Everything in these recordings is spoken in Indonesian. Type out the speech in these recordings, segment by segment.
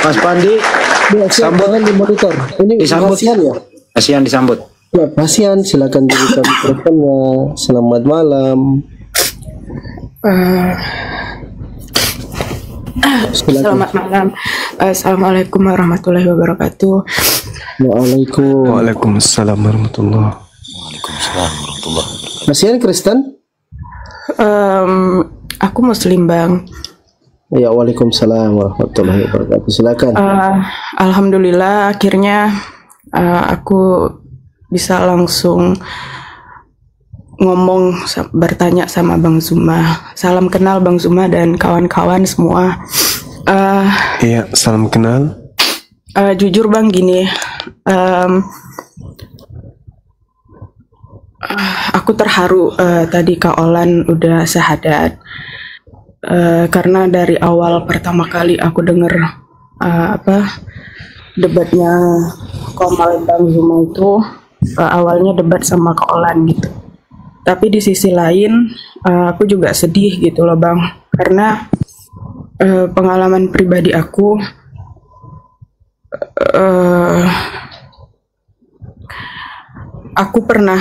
Mas Pandi, Ya, siap, sambut, jangan di monitor. Ini disambut. kasihan ya. Kasihan disambut. Ya, kasihan. Silakan dibuka mikrofonnya. Selamat malam. Silakan. Selamat malam. Assalamualaikum warahmatullahi wabarakatuh. Waalaikumsalam. Waalaikumsalam warahmatullahi. Kasihan Kristen? Aku Muslim, Bang. Ya, waalaikumsalam warahmatullahi wabarakatuh. Silakan. Alhamdulillah akhirnya aku bisa langsung bertanya sama Bang Zuma. Salam kenal Bang Zuma dan kawan-kawan semua. Iya, salam kenal. Jujur Bang gini, aku terharu tadi Kak Olan udah syahadat. Karena dari awal pertama kali aku denger debatnya Komal Bang Zuma itu awalnya debat sama Kak Olan gitu. Tapi di sisi lain aku juga sedih gitu loh Bang, karena pengalaman pribadi aku pernah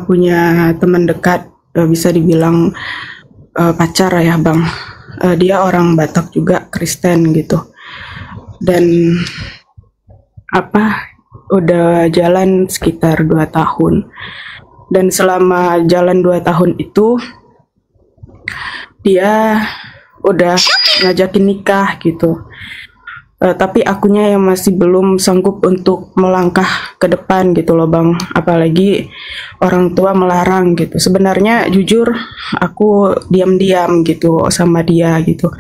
punya teman dekat, bisa dibilang pacar ya Bang. Dia orang Batak juga, Kristen gitu. Dan udah jalan sekitar 2 tahun. Dan selama jalan 2 tahun itu dia udah ngajakin nikah gitu. Tapi akunya yang masih belum sanggup untuk melangkah ke depan gitu loh Bang. Apalagi orang tua melarang gitu. Sebenarnya jujur aku diam-diam gitu sama dia gitu,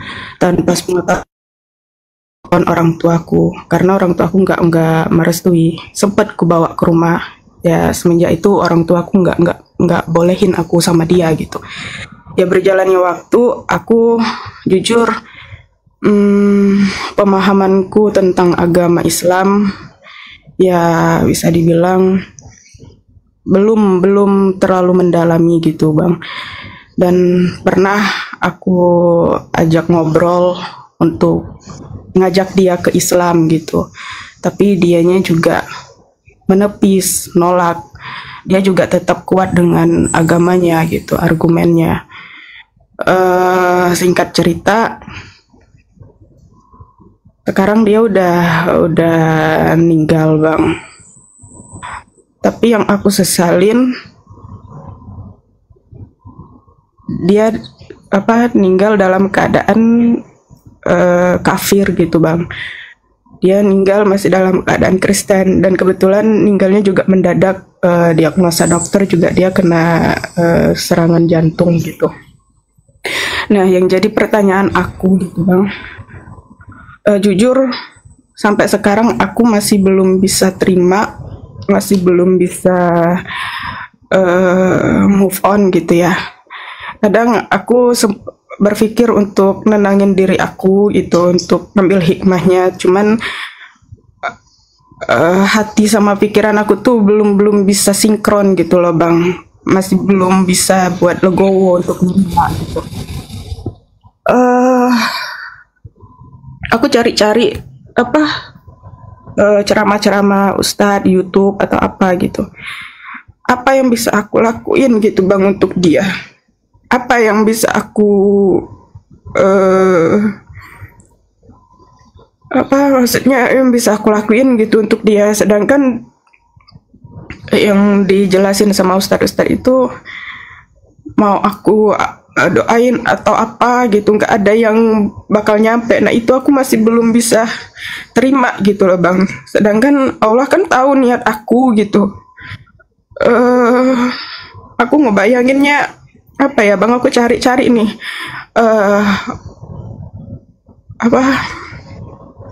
tanpa pengetahuan orang tuaku, karena orang tuaku nggak merestui. Sempet ku bawa ke rumah ya, semenjak itu orang tuaku nggak bolehin aku sama dia gitu. Ya berjalannya waktu aku jujur pemahamanku tentang agama Islam ya bisa dibilang belum terlalu mendalami gitu Bang. Dan pernah aku ajak ngobrol untuk ngajak dia ke Islam gitu, tapi dianya juga menepis, nolak. Dia juga tetap kuat dengan agamanya gitu, argumennya. Singkat cerita, sekarang dia udah meninggal Bang. Tapi yang aku sesalin, dia meninggal dalam keadaan kafir gitu Bang. Dia meninggal masih dalam keadaan Kristen, dan kebetulan meninggalnya juga mendadak. Diagnosa dokter juga dia kena serangan jantung gitu. Nah, yang jadi pertanyaan aku gitu Bang, jujur sampai sekarang aku masih belum bisa terima, masih belum bisa move on gitu ya. Kadang aku berpikir untuk nenangin diri aku itu, untuk ngambil hikmahnya, cuman hati sama pikiran aku tuh belum bisa sinkron gitu loh Bang. Masih belum bisa buat legowo untuk nerima gitu. Aku cari-cari ceramah-ceramah Ustadz YouTube atau apa gitu. Apa yang bisa aku lakuin gitu Bang untuk dia? Apa yang bisa aku yang bisa aku lakuin gitu untuk dia? Sedangkan yang dijelasin sama Ustadz itu mau aku doain atau apa gitu, nggak ada yang bakal nyampe. Nah itu aku masih belum bisa terima gitu loh Bang. Sedangkan Allah kan tahu niat aku gitu. Aku ngebayanginnya Bang, aku cari-cari nih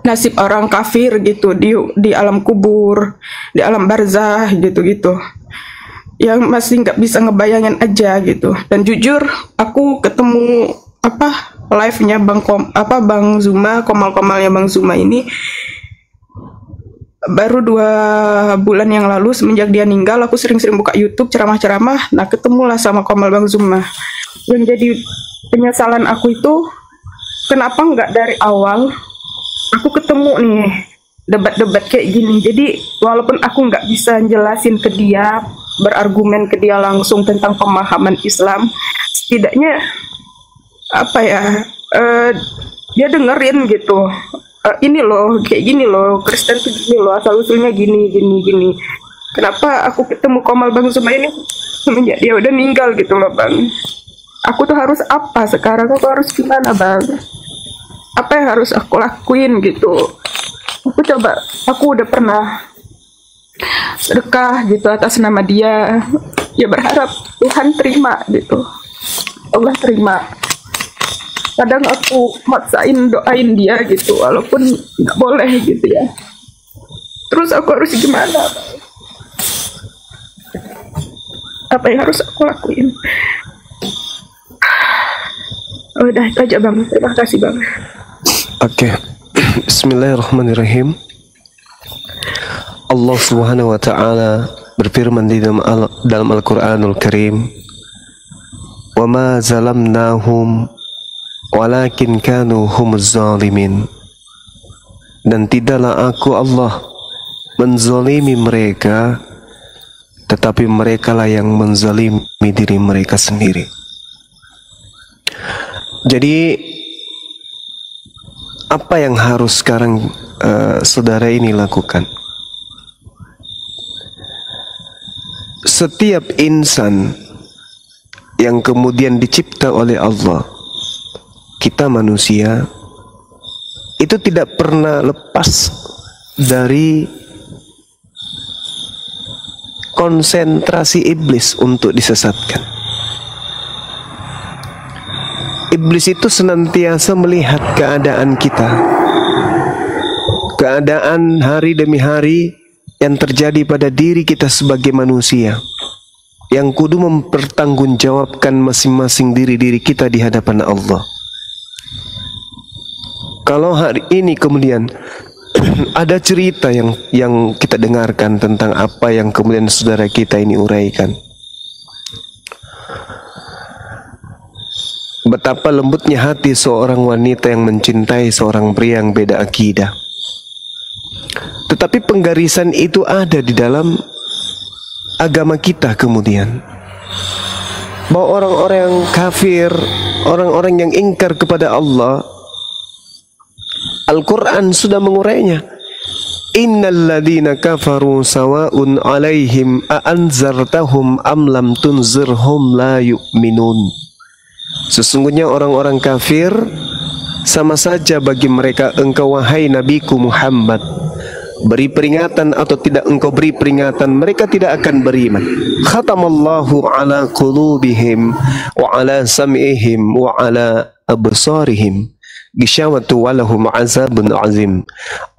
nasib orang kafir gitu di alam kubur, di alam barzah gitu-gitu, yang masih nggak bisa ngebayangin aja gitu. Dan jujur aku ketemu live-nya Bang Zuma, Komal-Komalnya Bang Zuma ini baru 2 bulan yang lalu. Semenjak dia meninggal aku sering-sering buka YouTube ceramah-ceramah. Nah ketemulah sama Komal Bang Zuma. Yang jadi penyesalan aku itu kenapa nggak dari awal aku ketemu nih debat-debat kayak gini. Jadi walaupun aku nggak bisa jelasin ke dia, berargumen ke dia langsung tentang pemahaman Islam, setidaknya apa ya, dia dengerin gitu. Ini loh kayak gini loh, Kristen tuh gini loh, asal usulnya gini gini gini. Kenapa aku ketemu Komal Bang Suma ini semenjak dia udah meninggal gitu loh Bang. Aku tuh harus apa sekarang, aku harus gimana Bang, apa yang harus aku lakuin gitu. Aku udah pernah sedekah gitu atas nama dia, ya berharap Tuhan terima gitu, Allah terima. Kadang aku maksain doain dia gitu, walaupun nggak boleh gitu ya. Terus aku harus gimana Bang? Apa yang harus aku lakuin? Udah itu aja Bang, terima kasih Bang. Oke. Bismillahirrahmanirrahim. Allah Subhanahu wa taala berfirman di dalam Al-Qur'anul Karim, "Wa ma zalamnahum walakin kanu humuz zalimin." Dan tidaklah aku Allah menzalimi mereka, tetapi merekalah yang menzalimi diri mereka sendiri. Jadi apa yang harus sekarang saudara ini lakukan? Setiap insan yang kemudian dicipta oleh Allah, kita manusia, itu tidak pernah lepas dari konsentrasi iblis untuk disesatkan. Iblis itu senantiasa melihat keadaan kita, keadaan hari demi hari yang terjadi pada diri kita sebagai manusia, yang kudu mempertanggungjawabkan masing-masing diri-diri kita di hadapan Allah. Kalau hari ini kemudian ada cerita yang kita dengarkan tentang apa yang kemudian saudara kita ini uraikan, betapa lembutnya hati seorang wanita yang mencintai seorang pria yang beda akidah. Tetapi penggarisan itu ada di dalam agama kita kemudian, bahwa orang-orang yang kafir, orang-orang yang ingkar kepada Allah, Al-Quran sudah mengurainya. Innal ladina kafaru sawa'un alaihim a'anzartahum am lam tunzirhum la yu'minun. Sesungguhnya orang-orang kafir sama saja bagi mereka engkau wahai Nabiku Muhammad, beri peringatan atau tidak engkau beri peringatan, mereka tidak akan beriman. Khatamallahu ala qulubihim wa ala sam'ihim wa ala absarihim gisyawatu walahum azabun azim.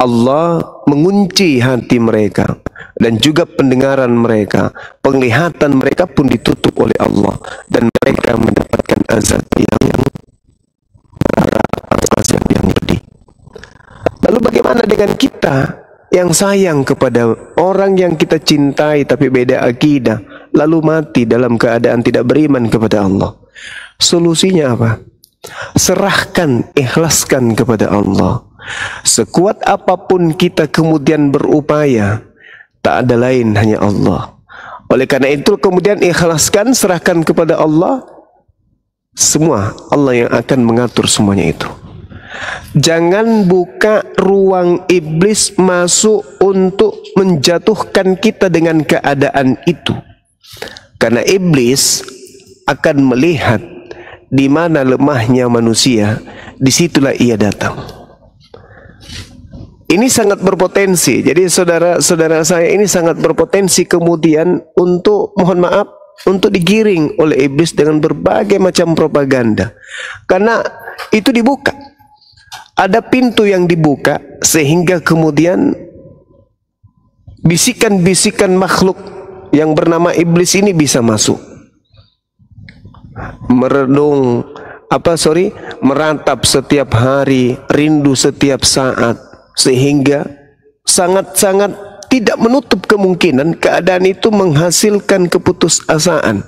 Allah mengunci hati mereka dan juga pendengaran mereka, penglihatan mereka pun ditutup oleh Allah, dan mereka mendapatkan azab yang pedih. Lalu bagaimana dengan kita yang sayang kepada orang yang kita cintai tapi beda akidah, lalu mati dalam keadaan tidak beriman kepada Allah? Solusinya apa? Serahkan, ikhlaskan kepada Allah. Sekuat apapun kita kemudian berupaya, tak ada lain hanya Allah. Oleh karena itu kemudian ikhlaskan, serahkan kepada Allah. Semua Allah yang akan mengatur semuanya itu. Jangan buka ruang iblis masuk untuk menjatuhkan kita dengan keadaan itu. Karena iblis akan melihat di mana lemahnya manusia, disitulah ia datang. Ini sangat berpotensi. Jadi saudara-saudara saya ini sangat berpotensi kemudian untuk, mohon maaf, untuk digiring oleh iblis dengan berbagai macam propaganda. Karena itu dibuka. Ada pintu yang dibuka sehingga kemudian bisikan-bisikan makhluk yang bernama iblis ini bisa masuk. Meratap setiap hari, rindu setiap saat, sehingga sangat-sangat tidak menutup kemungkinan keadaan itu menghasilkan keputusasaan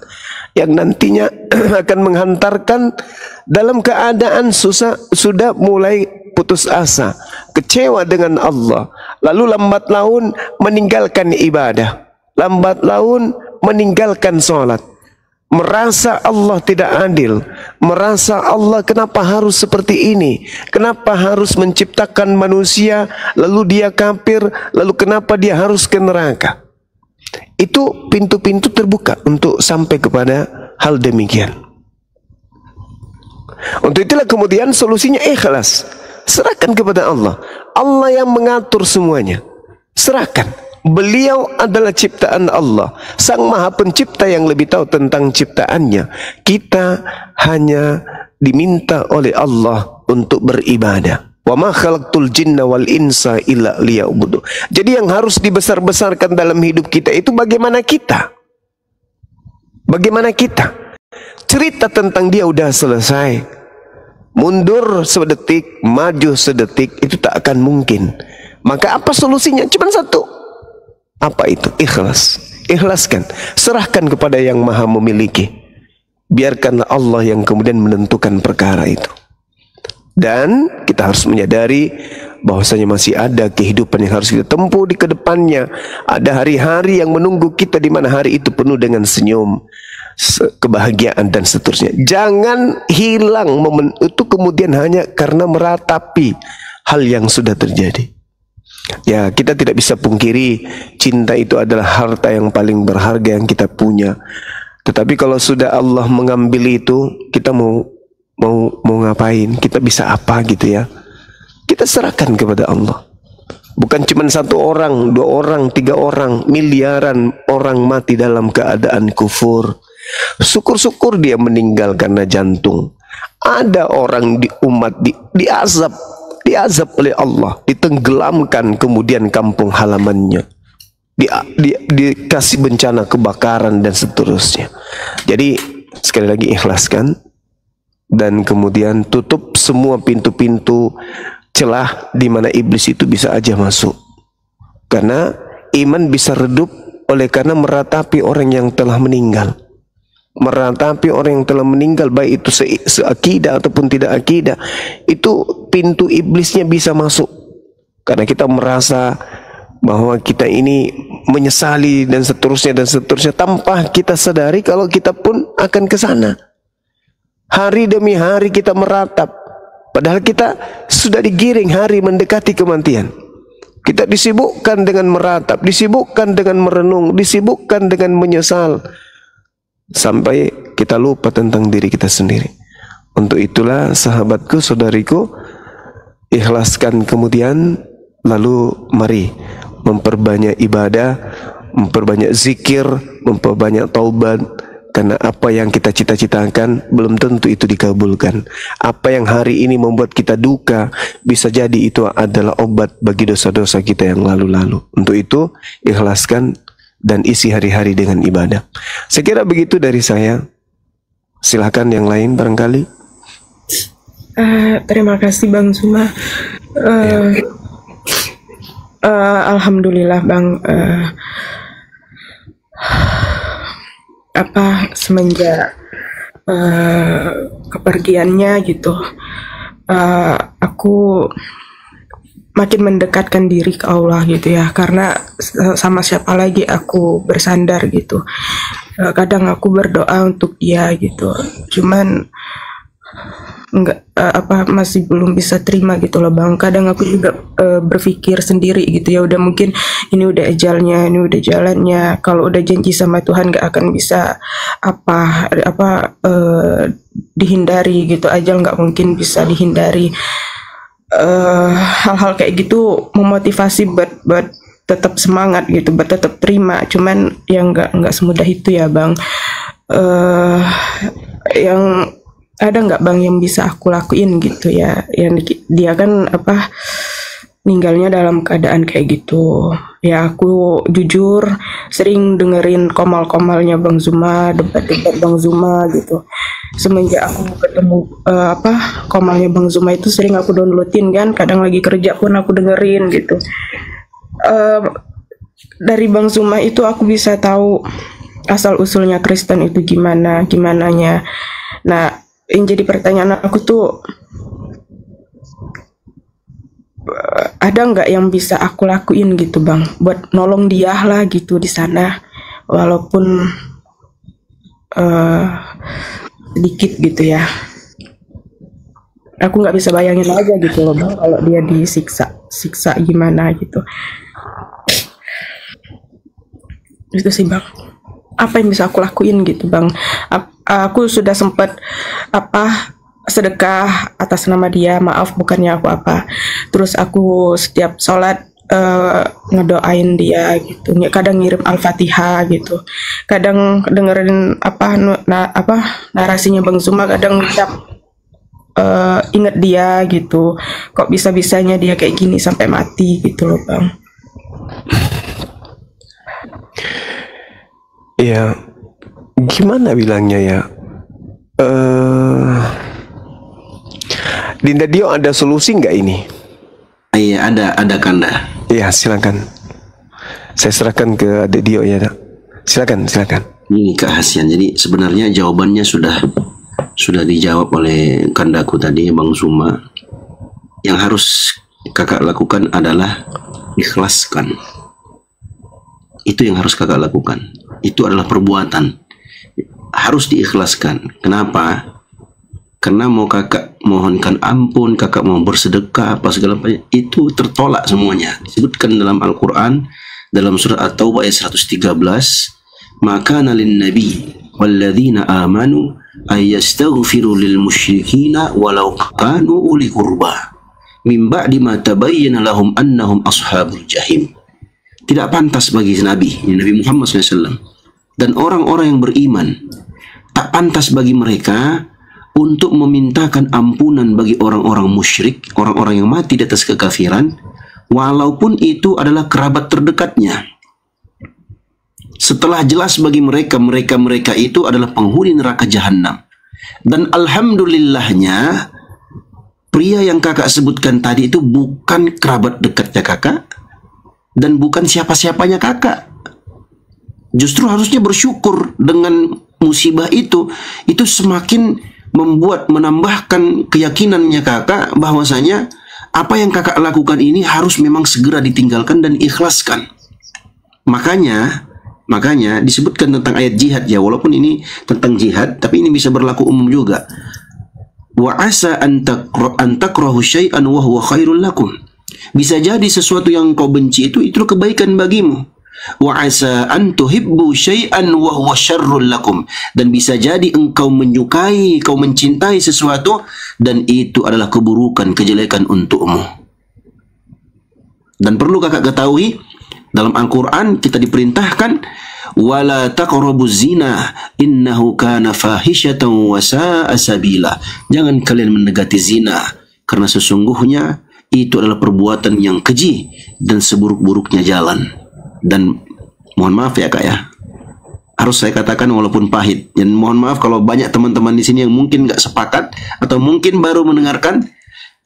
yang nantinya akan menghantarkan dalam keadaan sudah mulai putus asa, kecewa dengan Allah, lalu lambat laun meninggalkan ibadah, lambat laun meninggalkan sholat, merasa Allah tidak adil, merasa Allah kenapa harus seperti ini, kenapa harus menciptakan manusia, lalu dia kafir, lalu kenapa dia harus ke neraka. Itu pintu-pintu terbuka untuk sampai kepada hal demikian. Untuk itulah kemudian solusinya ikhlas, serahkan kepada Allah. Allah yang mengatur semuanya, serahkan. Beliau adalah ciptaan Allah, Sang Maha Pencipta yang lebih tahu tentang ciptaannya. Kita hanya diminta oleh Allah untuk beribadah. Wa ma khalaqtul jinna wal insa illa liya'budu. Jadi yang harus dibesar-besarkan dalam hidup kita itu bagaimana kita. Bagaimana kita. Cerita tentang dia udah selesai. Mundur sedetik, maju sedetik, itu tak akan mungkin. Maka apa solusinya? Cuma satu. Apa itu? Ikhlas. Ikhlaskan, serahkan kepada yang maha memiliki. Biarkanlah Allah yang kemudian menentukan perkara itu. Dan kita harus menyadari bahwasanya masih ada kehidupan yang harus kita tempuh di kedepannya. Ada hari-hari yang menunggu kita, di mana hari itu penuh dengan senyum, kebahagiaan dan seterusnya. Jangan hilang momen itu kemudian hanya karena meratapi hal yang sudah terjadi. Ya, kita tidak bisa pungkiri cinta itu adalah harta yang paling berharga yang kita punya. Tetapi kalau sudah Allah mengambil itu, kita mau ngapain? Kita bisa apa gitu ya? Kita serahkan kepada Allah. Bukan cuma satu orang, dua orang, tiga orang, miliaran orang mati dalam keadaan kufur. Syukur-syukur dia meninggal karena jantung. Ada orang di umat diazab oleh Allah, ditenggelamkan kemudian kampung halamannya, dikasih bencana kebakaran dan seterusnya. Jadi sekali lagi ikhlaskan, dan kemudian tutup semua pintu-pintu celah di mana iblis itu bisa aja masuk. Karena iman bisa redup oleh karena meratapi orang yang telah meninggal. Meratapi orang yang telah meninggal, baik itu seakidah ataupun tidak akidah, itu pintu iblisnya bisa masuk. Karena kita merasa bahwa kita ini menyesali dan seterusnya tanpa kita sadari kalau kita pun akan ke sana. Hari demi hari kita meratap, padahal kita sudah digiring hari mendekati kematian. Kita disibukkan dengan meratap, disibukkan dengan merenung, disibukkan dengan menyesal, sampai kita lupa tentang diri kita sendiri. Untuk itulah sahabatku, saudariku, ikhlaskan kemudian, lalu mari memperbanyak ibadah, memperbanyak zikir, memperbanyak taubat. Karena apa yang kita cita-citakan belum tentu itu dikabulkan. Apa yang hari ini membuat kita duka, bisa jadi itu adalah obat bagi dosa-dosa kita yang lalu-lalu. Untuk itu ikhlaskan dan isi hari-hari dengan ibadah. Saya kira begitu dari saya. Silakan yang lain barangkali. Terima kasih Bang Zuma. Alhamdulillah Bang. Semenjak kepergiannya gitu, aku makin mendekatkan diri ke Allah gitu ya, karena sama siapa lagi aku bersandar gitu. Kadang aku berdoa untuk dia gitu, cuman masih belum bisa terima gitu loh Bang. Kadang aku juga berpikir sendiri gitu ya, udah mungkin ini udah ajalnya, ini udah jalannya. Kalau udah janji sama Tuhan gak akan bisa dihindari gitu, ajal nggak mungkin bisa dihindari. Hal-hal kayak gitu memotivasi buat tetap semangat gitu, buat tetap terima. Cuman yang nggak semudah itu ya Bang. Yang ada nggak Bang yang bisa aku lakuin gitu ya? Yang dia kan meninggalnya dalam keadaan kayak gitu. Ya aku jujur sering dengerin komal-komalnya Bang Zuma, debat-debat Bang Zuma gitu. Semenjak aku ketemu komalnya Bang Zuma itu sering aku downloadin kan. Kadang lagi kerja pun aku dengerin gitu. dari Bang Suma itu aku bisa tahu asal usulnya Kristen itu gimananya. Nah, yang jadi pertanyaan aku tuh, ada nggak yang bisa aku lakuin gitu Bang, buat nolong dia lah gitu di sana, walaupun sedikit gitu ya. Aku nggak bisa bayangin aja gitu loh Bang, kalau dia siksa gimana gitu. Itu sih Bang, apa yang bisa aku lakuin gitu Bang. Aku sudah sempat sedekah atas nama dia, maaf bukannya aku apa. Terus aku setiap sholat ngedoain dia gitu, kadang ngirim Al-Fatihah gitu, kadang dengerin narasinya Bang Suma, kadang inget dia gitu, kok bisa-bisanya dia kayak gini sampai mati gitu loh Bang. Ya, gimana bilangnya ya? Dinda Dio, ada solusi nggak ini? Iya, ada Kanda. Iya, silakan. Saya serahkan ke Adik Dio ya. Silakan. Ini Kak Hasian. Jadi sebenarnya jawabannya sudah dijawab oleh Kandaku tadi, Bang Suma. Yang harus kakak lakukan adalah ikhlaskan. Itu yang harus kakak lakukan. Itu adalah perbuatan. Harus diikhlaskan. Kenapa? Karena mau kakak mohonkan ampun, kakak mau bersedekah, apa segala macam, itu tertolak semuanya. Disebutkan dalam Al-Quran, dalam surah At-Taubah ayat 113, maka nalin nabi walladzina amanu ayyastaghfiru lil musyrikina walau kanu uli qurba min ba'di ma tabayyana lahum annahum ashabul jahim. Tidak pantas bagi Nabi Muhammad SAW dan orang-orang yang beriman, tak pantas bagi mereka untuk memintakan ampunan bagi orang-orang musyrik, orang-orang yang mati di atas kekafiran, walaupun itu adalah kerabat terdekatnya. Setelah jelas bagi mereka itu adalah penghuni neraka jahanam. Dan alhamdulillahnya, pria yang kakak sebutkan tadi itu bukan kerabat dekatnya kakak, dan bukan siapa-siapanya kakak. Justru harusnya bersyukur dengan musibah itu semakin menambahkan keyakinannya kakak bahwasanya apa yang kakak lakukan ini harus memang segera ditinggalkan dan ikhlaskan. Makanya disebutkan tentang ayat jihad ya, walaupun ini tentang jihad, tapi ini bisa berlaku umum juga. Wa asa an takrahu syai'an wa huwa khairul lakum. Bisa jadi sesuatu yang kau benci itu kebaikan bagimu. Wa asa an tuhibbu syai'an wa huwa syarrul lakum. Dan bisa jadi engkau menyukai, kau mencintai sesuatu dan itu adalah keburukan, kejelekan untukmu. Dan perlu kakak ketahui, dalam Al-Quran kita diperintahkan wala taqrabuz zina innahu kana fahisyatan wa sa'a sabila. Jangan kalian mendekati zina karena sesungguhnya itu adalah perbuatan yang keji dan seburuk-buruknya jalan. Dan mohon maaf ya kak ya, harus saya katakan walaupun pahit, dan mohon maaf kalau banyak teman-teman di sini yang mungkin nggak sepakat atau mungkin baru mendengarkan,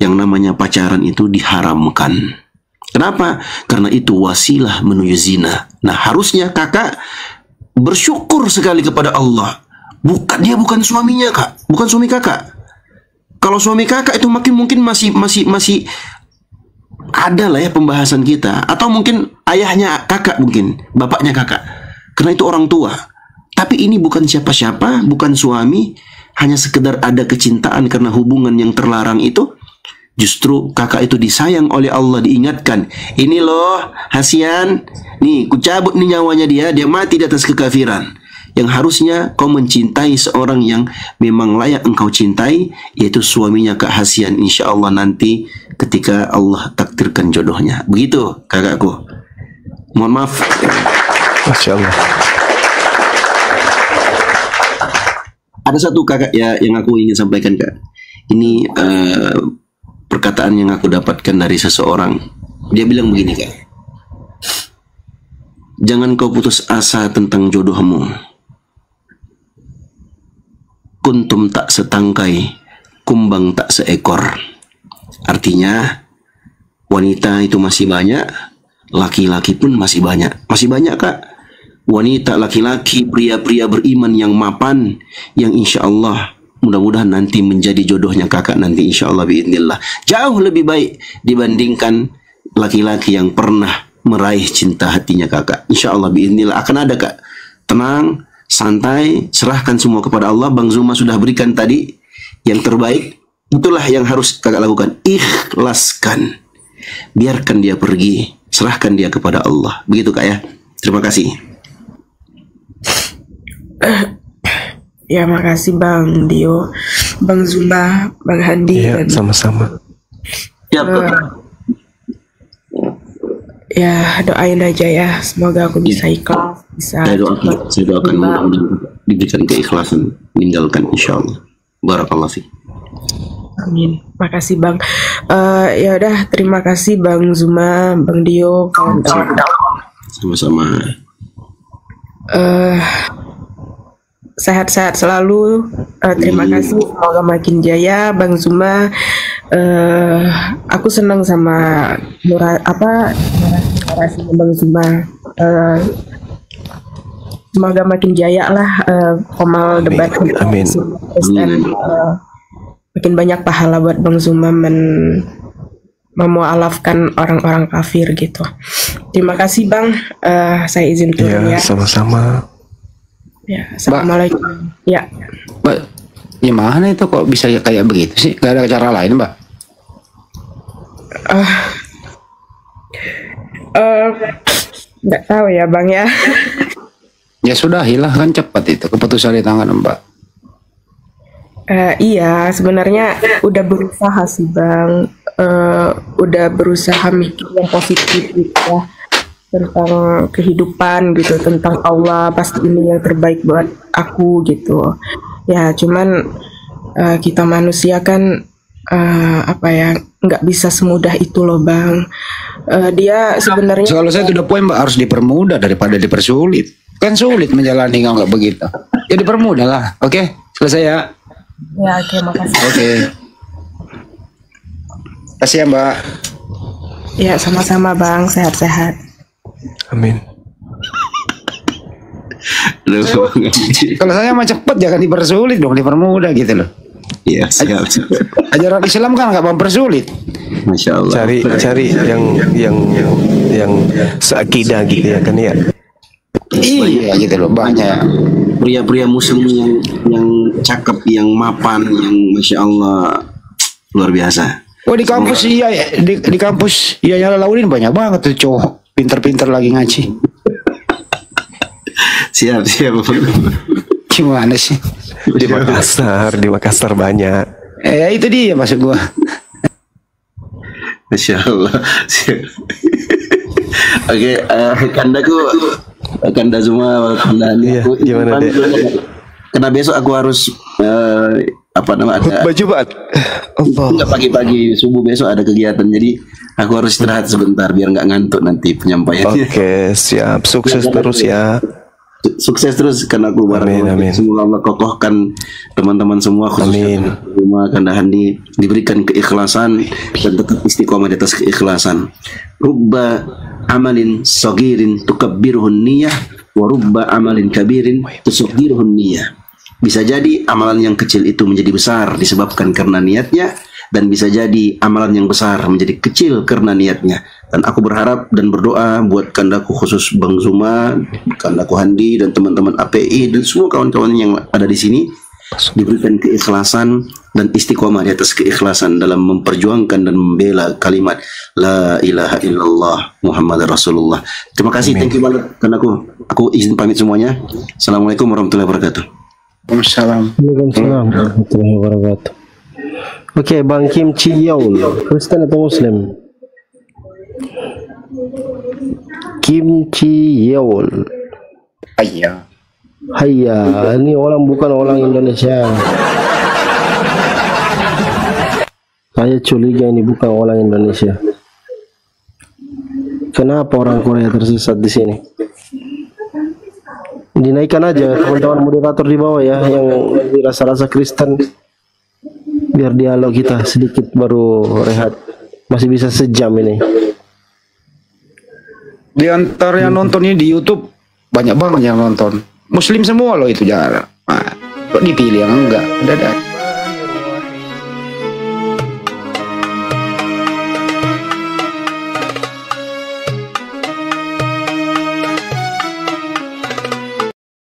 yang namanya pacaran itu diharamkan. Kenapa? Karena itu wasilah menuju zina. Nah, harusnya kakak bersyukur sekali kepada Allah. Dia bukan suaminya kak, bukan suami kakak. Kalau suami kakak itu mungkin masih ada lah ya pembahasan kita, atau mungkin ayahnya kakak, mungkin bapaknya kakak, karena itu orang tua. Tapi ini bukan siapa-siapa, bukan suami, hanya sekedar ada kecintaan karena hubungan yang terlarang itu. Justru kakak itu disayang oleh Allah, diingatkan, ini loh Hasian, nih kucabut nih nyawanya dia mati di atas kekafiran. Yang harusnya kau mencintai seorang yang memang layak engkau cintai, yaitu suaminya Kak Hasian, insya Allah nanti ketika Allah takdirkan jodohnya. Begitu kakakku. Mohon maaf. Masya Allah. Ada satu kakak ya yang aku ingin sampaikan kak. Ini perkataan yang aku dapatkan dari seseorang. Dia bilang begini kak, jangan kau putus asa tentang jodohmu. Kuntum tak setangkai, kumbang tak seekor. Artinya wanita itu masih banyak, laki-laki pun masih banyak Kak, wanita, laki-laki, pria-pria beriman yang mapan, yang insya Allah mudah-mudahan nanti menjadi jodohnya kakak nanti insya Allah biidznillah jauh lebih baik dibandingkan laki-laki yang pernah meraih cinta hatinya kakak. Insya Allah biidznillah akan ada Kak. Tenang, santai, serahkan semua kepada Allah. Bang Zuma sudah berikan tadi yang terbaik. Itulah yang harus kakak lakukan. Ikhlaskan, biarkan dia pergi, serahkan dia kepada Allah. Begitu Kak ya. Terima kasih. Ya, makasih Bang Dio, Bang Zuma, Bang Handi. Iya, sama-sama. Ya, Ya, doain aja ya, semoga aku bisa ikhlas, bisa saya doakan mudah-mudahan diberikan keikhlasan meninggalkan insya Allah. Barakallah fiik. Amin. Makasih Bang. Ya udah, terima kasih Bang Zuma, Bang Dio, kawan-kawan. Sama-sama. Sehat-sehat selalu. Terima kasih. Semoga makin jaya, Bang Zuma. Aku senang sama narasinya Bang Zuma. Semoga makin jaya lah Komal debat. Amin. Dan makin banyak pahala buat Bang Zuma memualafkan orang-orang kafir gitu. Terima kasih Bang. Saya izin turun Iya, ya. sama-sama. Ya, assalamualaikum. Ya. Mbak, gimana itu kok bisa kayak begitu sih? Gak ada cara lain, Mbak? Nggak tahu ya Bang ya. Ya sudah, hilang kan cepat itu keputusan di tangan Mbak. Iya, sebenarnya udah berusaha sih Bang. Udah berusaha mikir yang positif gitu ya, tentang kehidupan gitu, tentang Allah, pasti ini yang terbaik buat aku gitu. Ya, cuman kita manusia kan nggak bisa semudah itu loh Bang. Dia sebenarnya Kalau saya sudah poin Mbak, harus dipermudah daripada dipersulit. Kan sulit menjalani kalau nggak begitu. Ya dipermudah lah. Oke, selesai ya. ya oke, makasih. Oke. Kasih ya Mbak. Ya, sama-sama Bang, sehat-sehat. Amin. Kalau saya mah cepet, jangan dipersulit dong, dipermudah gitu loh. Iya, siap. Ajaran Islam kan nggak mempersulit. Masya Allah. Cari yang seakidah gitu ya kan ya. Iya gitu loh, banyak. Pria-pria muslim yang cakep, yang mapan, yang Masya Allah luar biasa. Oh di kampus iya ya, di kampus iya nyala launin banyak banget tuh cowok pinter-pinter lagi ngaji. Siap. Gimana sih? Di Makassar banyak. Itu dia maksud gua. Masya Allah. Oke, Kanda semua, Kanda Iya, aku gimana, Dek? Karena besok aku harus ada Baju banget. Allah. enggak pagi-pagi subuh besok ada kegiatan, jadi aku harus istirahat sebentar biar nggak ngantuk nanti penyampaiannya. Oke, siap. Sukses terus ya. Sukses terus karena aku Amin, amin. semoga Allah kokohkan teman-teman semua khususnya Amin. rumah Kanda Handi diberikan keikhlasan dan tetap istiqomah di atas keikhlasan. Rubba amalin sagirin tukabbiruhun niyah wa rubba amalin kabirin tusaggiruhun niyah. Bisa jadi amalan yang kecil itu menjadi besar disebabkan karena niatnya, dan bisa jadi amalan yang besar menjadi kecil karena niatnya. Dan aku berharap dan berdoa buat kandaku khusus Bang Zuma, kandaku Handi dan teman-teman API dan semua kawan-kawan yang ada di sini diberikan keikhlasan dan istiqomah di atas keikhlasan dalam memperjuangkan dan membela kalimat La ilaha illallah Muhammad Rasulullah. Terima kasih, thank you banget kandaku. Aku izin pamit semuanya. Assalamualaikum warahmatullahi wabarakatuh. Waalaikumsalam. Waalaikumsalam warahmatullahi wabarakatuh. Oke, Bang Kim Chi Yaul, Kristen atau Muslim? Kim Chi Yaul. Iya. Hayya, ini orang bukan orang Indonesia. Saya curiga ini bukan orang Indonesia. Kenapa orang Korea tersesat di sini? Dinaikkan aja teman-teman moderator di bawah ya, yang rasa-rasa Kristen, biar dialog kita sedikit baru rehat. Masih bisa sejam ini. Di antara yang nonton ini di YouTube banyak banget yang nonton. Muslim semua loh itu jarang. Nah, kok dipilih yang enggak? Ada.